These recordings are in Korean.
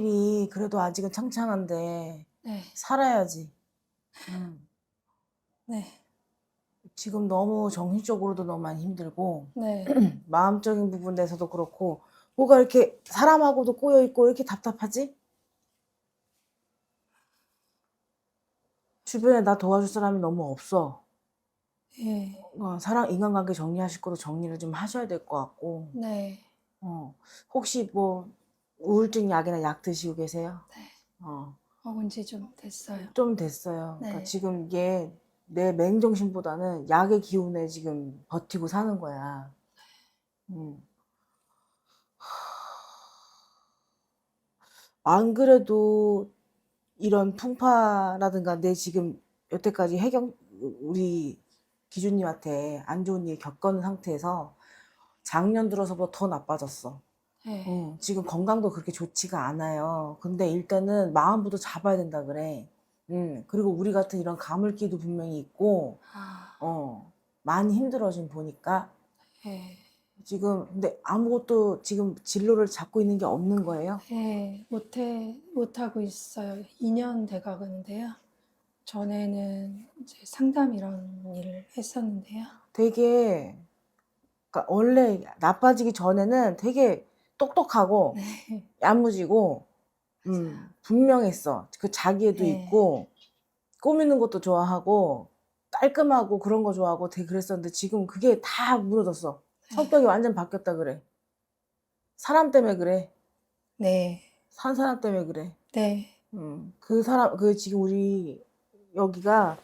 우리끼리 그래도 아직은 창창한데 네. 살아야지. 음. 네. 지금 너무 정신적으로도 너무 많이 힘들고 네. 마음적인 부분에서도 그렇고 뭐가 이렇게 사람하고도 꼬여있고 왜 이렇게 답답하지? 주변에 나 도와줄 사람이 너무 없어. 예. 인간관계 정리하실 것도 정리를 좀 하셔야 될 것 같고. 네. 혹시 뭐 우울증 약이나 약 드시고 계세요? 네. 어, 먹은 지 좀 됐어요. 좀 됐어요. 그러니까 네. 지금 이게 내 맹정신보다는 약의 기운에 지금 버티고 사는 거야. 음. 안 그래도 이런 풍파라든가 내 지금 여태까지 우리 기준님한테 안 좋은 일 겪은 상태에서 작년 들어서보다 더 나빠졌어. 네. 지금 건강도 그렇게 좋지가 않아요. 근데 일단은 마음부터 잡아야 된다 그래. 그리고 우리 같은 이런 가물기도 분명히 있고, 아, 많이 힘들어진 보니까 예. 지금 근데 아무것도 지금 진로를 잡고 있는 게 없는 거예요. 예. 못하고 있어요. 2년 돼 가는데요. 전에는 이제 상담 이런 일을 했었는데요. 되게 그러니까 원래 나빠지기 전에는 되게 똑똑하고 네. 야무지고 맞아요. 분명했어. 그 자기애도 예. 있고 꾸미는 것도 좋아하고 깔끔하고 그런 거 좋아하고 되게 그랬었는데 지금 그게 다 무너졌어. 성격이 완전 바뀌었다 그래. 사람 때문에 그래. 네. 산 사람 때문에 그래. 네. 지금 우리 여기가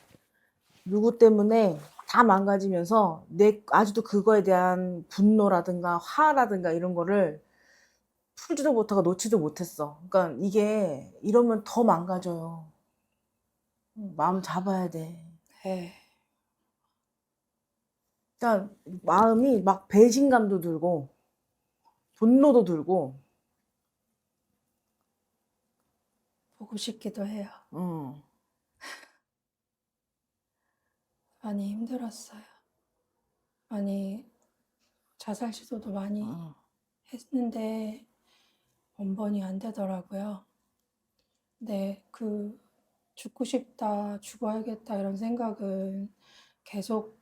누구 때문에 다 망가지면서 아직도 그거에 대한 분노라든가 화라든가 이런 거를 풀지도 못하고 놓지도 못했어. 그러니까 이게 이러면 더 망가져요. 마음 잡아야 돼. 네. 그러니까 마음이 막 배신감도 들고 분노도 들고. 보고 싶기도 해요. 음. 많이 힘들었어요. 많이 자살 시도도 많이 음. 했는데 번번이 안 되더라고요. 근데 죽고 싶다, 죽어야겠다 이런 생각은 계속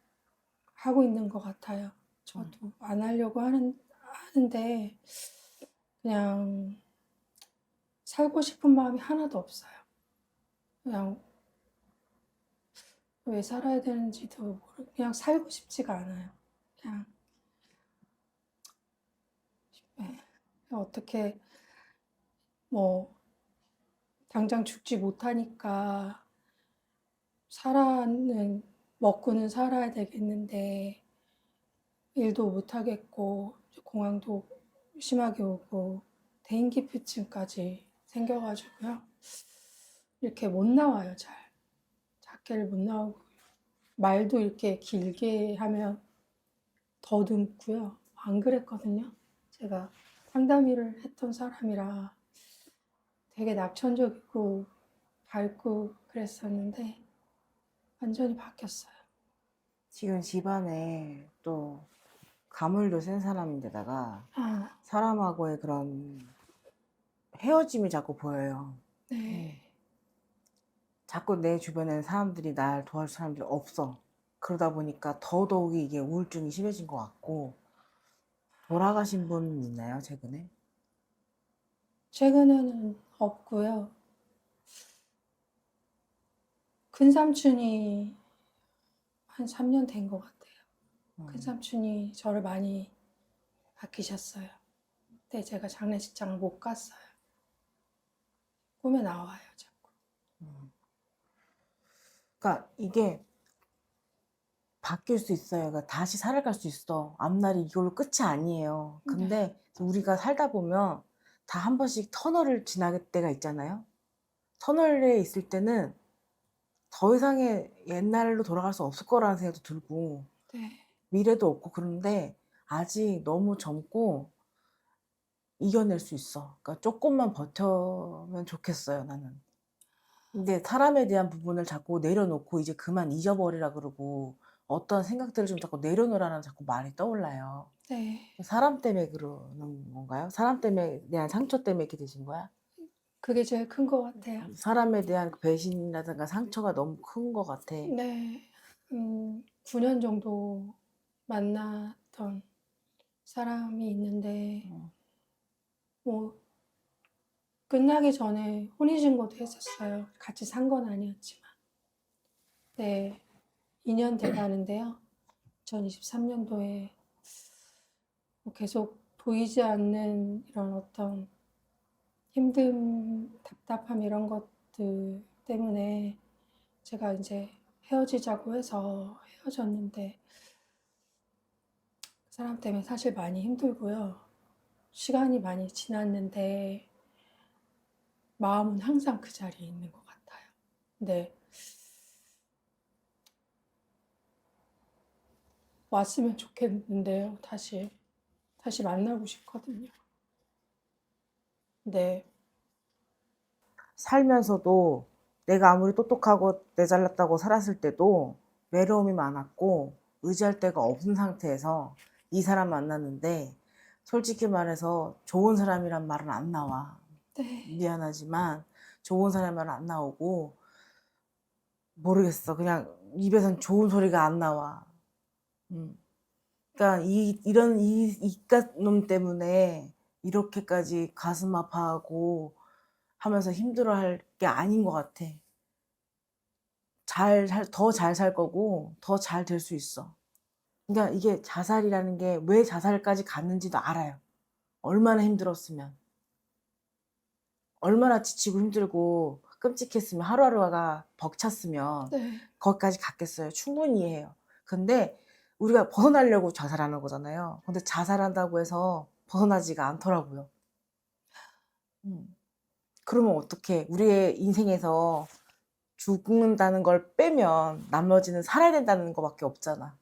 하고 있는 것 같아요. 저도 안 하려고 하는데 그냥 살고 싶은 마음이 하나도 없어요. 그냥 왜 살아야 되는지도 모르고 그냥 살고 싶지가 않아요. 그냥 네. 어떻게 뭐 당장 죽지 못하니까 먹고는 살아야 되겠는데 일도 못하겠고 공황도 심하게 오고 대인기피증까지 생겨가지고요. 이렇게 못 나와요. 잘 작게를 못 나오고 말도 이렇게 길게 하면 더듬고요. 안 그랬거든요. 제가 상담 일을 했던 사람이라 되게 낙천적이고 밝고 그랬었는데 완전히 바뀌었어요. 지금 집안에 또 가물도 센 사람인데다가 아, 사람하고의 그런 헤어짐이 자꾸 보여요. 네. 자꾸 내 주변에 사람들이 날 도와줄 사람들이 없어. 그러다 보니까 더더욱이 이게 우울증이 심해진 것 같고. 돌아가신 분 있나요, 최근에? 최근에는 없고요. 큰 삼촌이 한 3년 된 것 같아요. 큰 삼촌이 저를 많이 아끼셨어요. 근데 제가 장례식장을 못 갔어요. 꿈에 나와요, 자꾸. 그러니까 이게 바뀔 수 있어요. 그러니까 다시 살아갈 수 있어. 앞날이 이걸로 끝이 아니에요. 네, 근데 우리가 살다 보면 다 한 번씩 터널을 지나갈 때가 있잖아요. 터널에 있을 때는 더 이상의 옛날로 돌아갈 수 없을 거라는 생각도 들고 네, 미래도 없고 그런데 아직 너무 젊고 이겨낼 수 있어. 그러니까 조금만 버텨면 좋겠어요, 나는. 근데 사람에 대한 부분을 자꾸 내려놓고 이제 그만 잊어버리라 그러고 어떤 생각들을 좀 자꾸 내려놓으라는 자꾸 말이 떠올라요. 네. 사람 때문에 그러는 건가요? 사람 때문에 대한 상처 때문에 이렇게 되신 거야? 그게 제일 큰 것 같아요. 사람에 대한 그 배신이라든가 상처가 너무 큰 것 같아. 네. 9년 정도 만났던 사람이 있는데, 어. 뭐, 끝나기 전에 혼인신고도 했었어요. 같이 산 건 아니었지만. 네. 2년 돼 가는데요. 2023년도에 계속 보이지 않는 이런 어떤 힘듦, 답답함 이런 것들 때문에 제가 이제 헤어지자고 해서 헤어졌는데 그 사람 때문에 사실 많이 힘들고요. 시간이 많이 지났는데 마음은 항상 그 자리에 있는 것 같아요. 네. 왔으면 좋겠는데요. 다시 만나고 싶거든요. 네. 살면서도 내가 아무리 똑똑하고 내잘났다고 살았을 때도 외로움이 많았고 의지할 데가 없는 상태에서 이 사람 만났는데 솔직히 말해서 좋은 사람이란 말은 안 나와. 네. 미안하지만 좋은 사람은 안 나오고 모르겠어. 그냥 입에선 좋은 소리가 안 나와. 그러니까 이런 이깟 놈 때문에 이렇게까지 가슴 아파하고 하면서 힘들어할 게 아닌 것 같아. 더 잘 살 거고 더 잘 될 수 있어. 그러니까 이게 자살이라는 게 왜 자살까지 갔는지도 알아요. 얼마나 힘들었으면, 얼마나 지치고 힘들고 끔찍했으면, 하루하루가 벅찼으면 네. 거기까지 갔겠어요. 충분히 이해해요. 근데 우리가 벗어나려고 자살하는 거잖아요. 근데 자살한다고 해서 벗어나지가 않더라고요. 그러면 어떡해. 우리의 인생에서 죽는다는 걸 빼면 나머지는 살아야 된다는 거밖에 없잖아.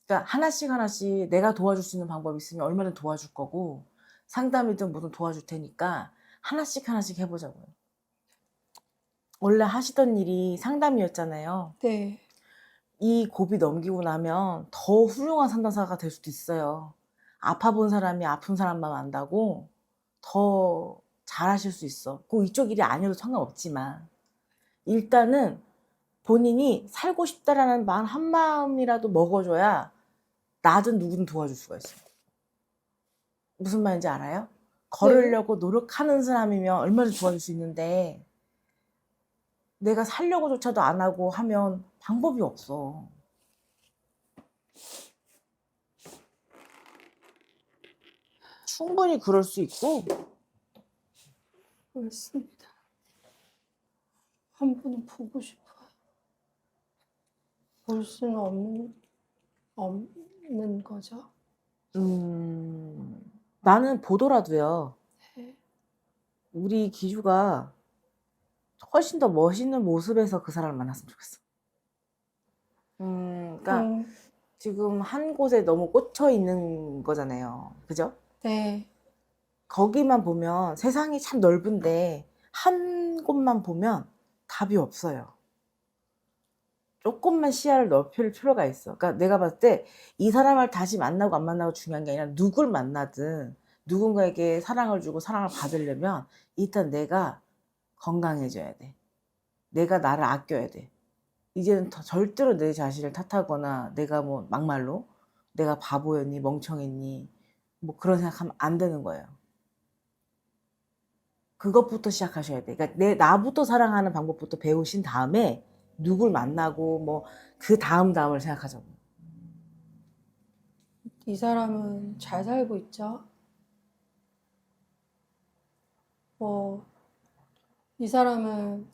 그러니까 하나씩 하나씩 내가 도와줄 수 있는 방법이 있으면 얼마나 도와줄 거고 상담이든 뭐든 도와줄 테니까 하나씩 하나씩 해보자고요. 원래 하시던 일이 상담이었잖아요. 네. 이 고비 넘기고 나면 더 훌륭한 상담사가 될 수도 있어요. 아파 본 사람이 아픈 사람만 안다고 더 잘하실 수 있어. 꼭 이쪽 일이 아니어도 상관없지만 일단은 본인이 살고 싶다라는 마음 한 마음이라도 먹어줘야 나든 누구든 도와줄 수가 있어요. 무슨 말인지 알아요? 걸으려고 노력하는 사람이면 얼마든지 도와줄 수 있는데 내가 살려고조차도 안 하고 하면 방법이 없어. 충분히 그럴 수 있고 그렇습니다. 한 번은 보고 싶어요. 볼 수는 없는 거죠. 나는 보더라도요. 네. 우리 기주가 훨씬 더 멋있는 모습에서 그 사람을 만났으면 좋겠어. 그러니까 지금 한 곳에 너무 꽂혀 있는 거잖아요. 그죠? 네. 거기만 보면 세상이 참 넓은데 한 곳만 보면 답이 없어요. 조금만 시야를 넓힐 필요가 있어. 그러니까 내가 봤을 때 이 사람을 다시 만나고 안 만나고 중요한 게 아니라 누굴 만나든 누군가에게 사랑을 주고 사랑을 받으려면 일단 내가 건강해져야 돼. 내가 나를 아껴야 돼. 이제는 절대로 내 자신을 탓하거나 내가 뭐 막말로 내가 바보였니 멍청했니 뭐 그런 생각하면 안 되는 거예요. 그것부터 시작하셔야 돼. 그러니까 나부터 사랑하는 방법부터 배우신 다음에 누굴 만나고 뭐 그 다음을 생각하자고. 이 사람은 잘 살고 있죠. 이 사람은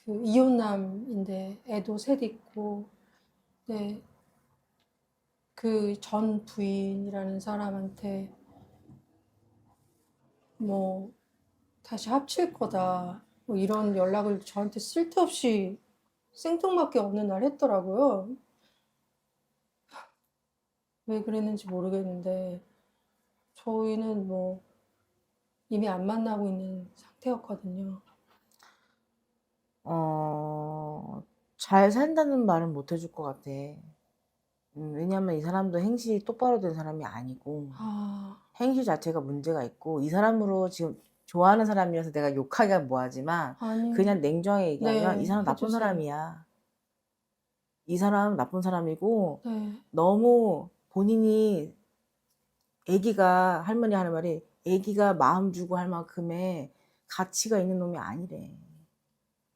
그 이혼남인데 애도 셋 있고, 네, 그 전 부인이라는 사람한테 뭐 다시 합칠 거다 뭐 이런 연락을 저한테 쓸데없이 생뚱맞게 어느 날 했더라고요. 왜 그랬는지 모르겠는데 저희는 뭐 이미 안 만나고 있는 상태였거든요. 잘 산다는 말은 못 해줄 것 같아. 왜냐면 이 사람도 행실이 똑바로 된 사람이 아니고 아, 행실 자체가 문제가 있고 이 사람으로 지금 좋아하는 사람이라서 내가 욕하기가 뭐하지만 아니, 그냥 냉정하게 얘기하면 네, 이 사람 나쁜 해주세요. 사람이야. 이 사람 나쁜 사람이고 네, 너무 본인이 애기가 할머니 하는 말이 애기가 마음 주고 할 만큼의 가치가 있는 놈이 아니래.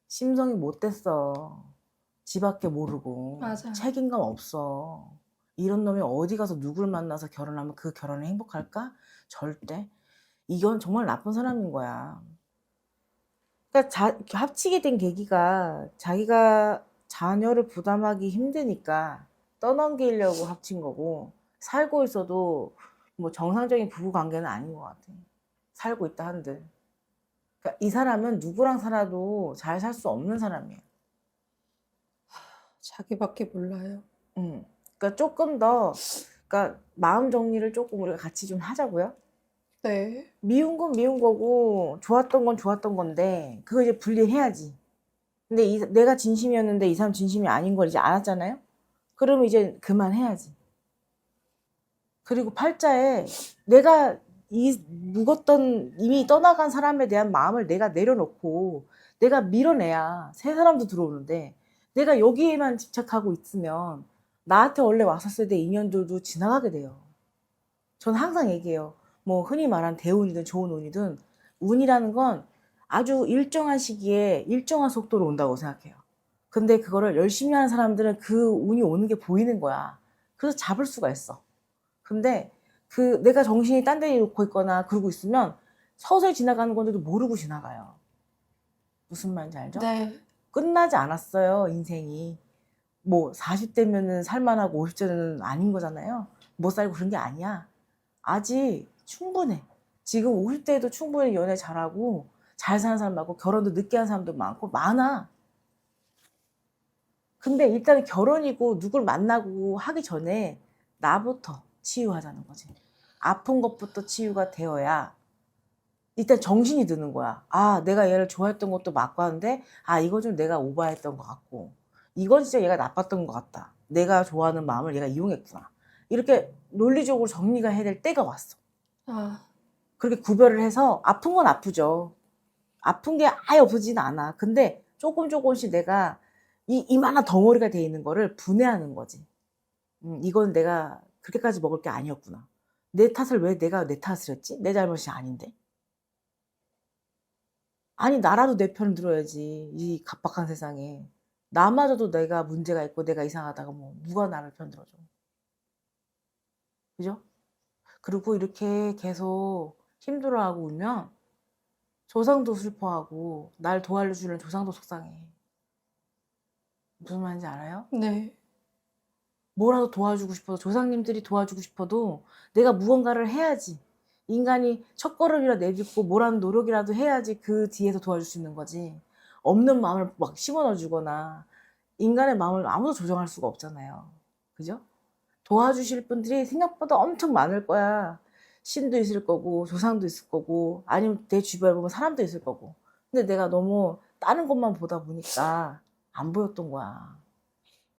심성이 못됐어. 지밖에 모르고 맞아요. 책임감 없어. 이런 놈이 어디 가서 누굴 만나서 결혼하면 그 결혼이 행복할까? 절대. 이건 정말 나쁜 사람인 거야. 그러니까 합치게 된 계기가 자기가 자녀를 부담하기 힘드니까 떠넘기려고 합친 거고 살고 있어도 뭐 정상적인 부부 관계는 아닌 것 같아. 살고 있다 한들. 그러니까 이 사람은 누구랑 살아도 잘 살 수 없는 사람이야. 자기밖에 몰라요. 그러니까 조금 더, 그러니까 마음 정리를 조금 우리가 같이 좀 하자고요. 네, 미운 건 미운 거고 좋았던 건 좋았던 건데 그거 이제 분리해야지. 근데 내가 진심이었는데 이 사람 진심이 아닌 걸 이제 알았잖아요. 그러면 이제 그만해야지. 그리고 팔자에 내가 이 묵었던 이미 떠나간 사람에 대한 마음을 내가 내려놓고 내가 밀어내야 새 사람도 들어오는데 내가 여기에만 집착하고 있으면 나한테 원래 왔었을 때 인연들도 지나가게 돼요. 저는 항상 얘기해요. 뭐 흔히 말하는 대운이든 좋은 운이든 운이라는 건 아주 일정한 시기에 일정한 속도로 온다고 생각해요. 근데 그거를 열심히 하는 사람들은 그 운이 오는 게 보이는 거야. 그래서 잡을 수가 있어. 근데 그 내가 정신이 딴 데 놓고 있거나 그러고 있으면 서서히 지나가는 건데도 모르고 지나가요. 무슨 말인지 알죠? 네, 끝나지 않았어요, 인생이. 뭐 40대면은 살만하고 50대는 아닌 거잖아요. 못 살고 그런 게 아니야. 아직 충분해. 지금 50대에도 충분히 연애 잘하고 잘 사는 사람 많고 결혼도 늦게 한 사람도 많고 많아. 근데 일단 결혼이고 누굴 만나고 하기 전에 나부터 치유하자는 거지. 아픈 것부터 치유가 되어야 일단 정신이 드는 거야. 아, 내가 얘를 좋아했던 것도 맞고 하는데 아, 이거 좀 내가 오버했던 것 같고 이건 진짜 얘가 나빴던 것 같다. 내가 좋아하는 마음을 얘가 이용했구나. 이렇게 논리적으로 정리가 해야 될 때가 왔어. 아, 그렇게 구별을 해서 아픈 건 아프죠. 아픈 게 아예 없어지진 않아. 근데 조금씩 내가 이만한 덩어리가 돼 있는 거를 분해하는 거지. 이건 내가 그렇게까지 먹을 게 아니었구나. 내 탓을 왜 내가 내 탓을 했지? 내 잘못이 아닌데. 아니 나라도 내 편 들어야지. 이 각박한 세상에. 나마저도 내가 문제가 있고 내가 이상하다가 뭐 누가 나를 편 들어줘. 그죠? 그리고 이렇게 계속 힘들어하고 울면 조상도 슬퍼하고 날 도와주는 조상도 속상해. 무슨 말인지 알아요? 네, 뭐라도 도와주고 싶어도 조상님들이 도와주고 싶어도 내가 무언가를 해야지. 인간이 첫걸음이라 내딛고 뭐라는 노력이라도 해야지 그 뒤에서 도와줄 수 있는 거지. 없는 마음을 막 심어넣어 주거나 인간의 마음을 아무도 조정할 수가 없잖아요. 그죠? 도와주실 분들이 생각보다 엄청 많을 거야. 신도 있을 거고 조상도 있을 거고 아니면 내 주변에 보면 사람도 있을 거고. 근데 내가 너무 다른 것만 보다 보니까 안 보였던 거야.